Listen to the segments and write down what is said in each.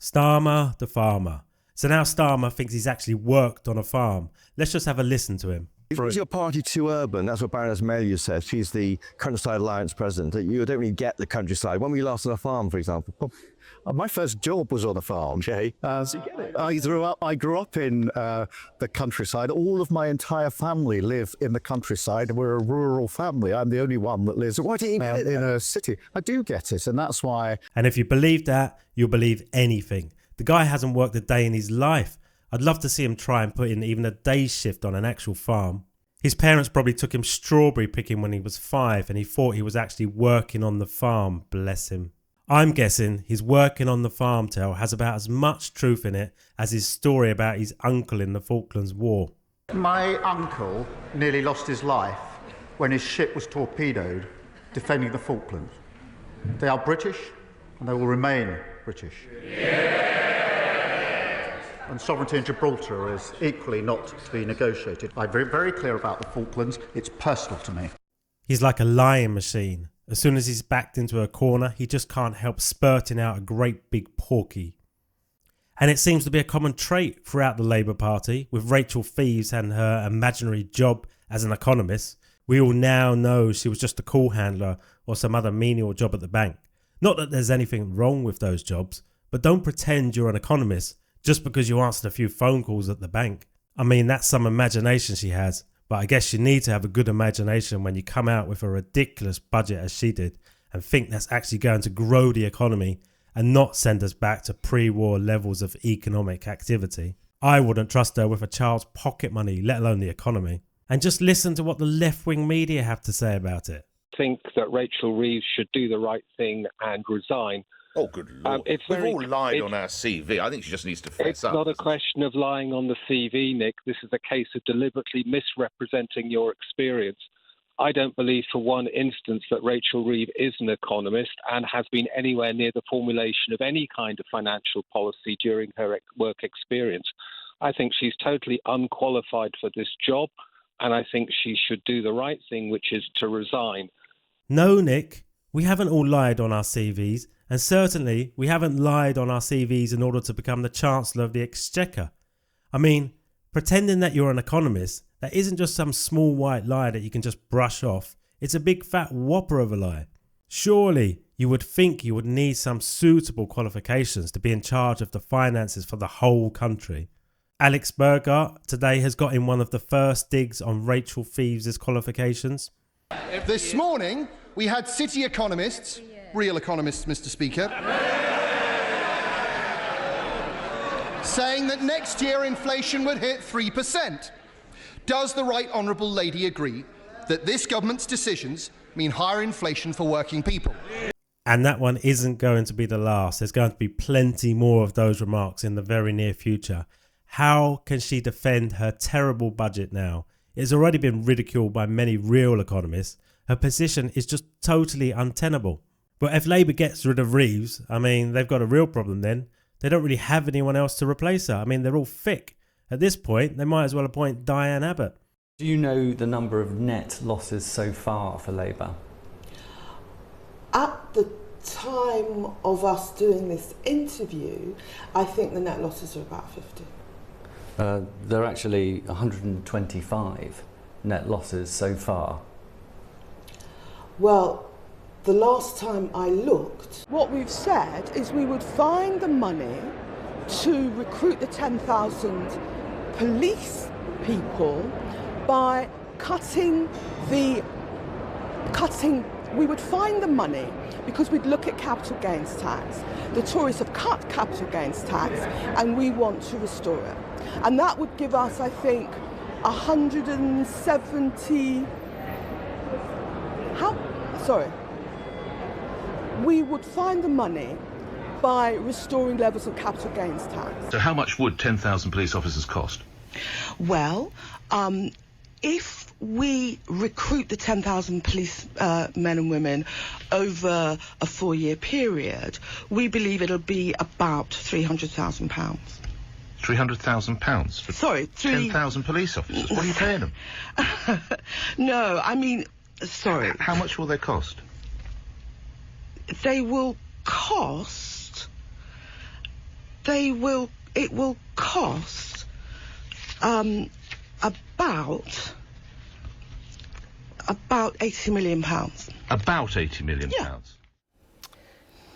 Starmer the farmer. So now Starmer thinks he's actually worked on a farm. Let's just have a listen to him. Is your party too urban? That's what Baroness Melia says. She's the Countryside Alliance president. That you don't really get the countryside. When were you last on a farm, for example? My first job was on a farm, Jay. I grew up in the countryside. All of my entire family live in the countryside. We're a rural family. I'm the only one that lives in a city. I do get it, and that's why. And if you believe that, you'll believe anything. The guy hasn't worked a day in his life. I'd love to see him try and put in even a day shift on an actual farm. His parents probably took him strawberry picking when he was 5 and he thought he was actually working on the farm, bless him. I'm guessing his working on the farm tale has about as much truth in it as his story about his uncle in the Falklands War. My uncle nearly lost his life when his ship was torpedoed defending the Falklands. They are British and they will remain British. And sovereignty in Gibraltar is equally not to be negotiated. I'm very, very clear about the Falklands. It's personal to me. He's like a lying machine. As soon as he's backed into a corner, he just can't help spurting out a great big porky. And it seems to be a common trait throughout the Labour Party, with Rachel Fives and her imaginary job as an economist. We all now know she was just a call handler or some other menial job at the bank. Not that there's anything wrong with those jobs, but don't pretend you're an economist just because you answered a few phone calls at the bank. I mean, that's some imagination she has, but I guess you need to have a good imagination when you come out with a ridiculous budget as she did and think that's actually going to grow the economy and not send us back to pre-war levels of economic activity. I wouldn't trust her with a child's pocket money, let alone the economy. And just listen to what the left-wing media have to say about it. I think that Rachel Reeves should do the right thing and resign. Oh, good Lord. We've all lied on our CV. I think she just needs to fess up. It's not a question of lying on the CV, Nick. This is a case of deliberately misrepresenting your experience. I don't believe for one instance that Rachel Reeves is an economist and has been anywhere near the formulation of any kind of financial policy during her work experience. I think she's totally unqualified for this job, and I think she should do the right thing, which is to resign. No, Nick, we haven't all lied on our CVs. And certainly, we haven't lied on our CVs in order to become the Chancellor of the Exchequer. I mean, pretending that you're an economist, that isn't just some small white lie that you can just brush off. It's a big fat whopper of a lie. Surely, you would think you would need some suitable qualifications to be in charge of the finances for the whole country. Alex Burgart today has got in one of the first digs on Rachel Fives' qualifications. This morning, we had city economists, real economists, Mr. Speaker, saying that next year inflation would hit 3%. Does the Right Honourable Lady agree that this government's decisions mean higher inflation for working people? And that one isn't going to be the last. There's going to be plenty more of those remarks in the very near future. How can she defend her terrible budget now? It's already been ridiculed by many real economists. Her position is just totally untenable. But if Labour gets rid of Reeves, I mean, they've got a real problem then. They don't really have anyone else to replace her. I mean, they're all thick. At this point, they might as well appoint Diane Abbott. Do you know the number of net losses so far for Labour? At the time of us doing this interview, I think the net losses are about 50. There are actually 125 net losses so far. Well, the last time I looked, what we've said is we would find the money to recruit the 10,000 police people by we would find the money because we'd look at capital gains tax. The Tories have cut capital gains tax and we want to restore it. And that would give us, I think, 170... We would find the money by restoring levels of capital gains tax. So how much would 10,000 police officers cost? Well, if we recruit the 10,000 police men and women over a 4-year period, we believe it'll be about £300,000. £300,000 for 10,000 police officers? What are you paying them? No, I mean, sorry. How much will they cost? They will cost it will cost about £80 million. About £80 million. Yeah.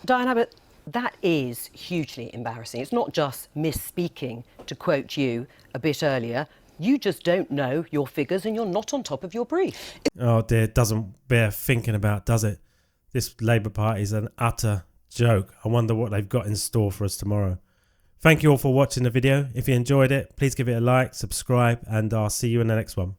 Diana, but that is hugely embarrassing. It's not just misspeaking, to quote you a bit earlier. You just don't know your figures and you're not on top of your brief. Oh dear, it doesn't bear thinking about, does it? This Labour Party is an utter joke. I wonder what they've got in store for us tomorrow. Thank you all for watching the video. If you enjoyed it, please give it a like, subscribe, and I'll see you in the next one.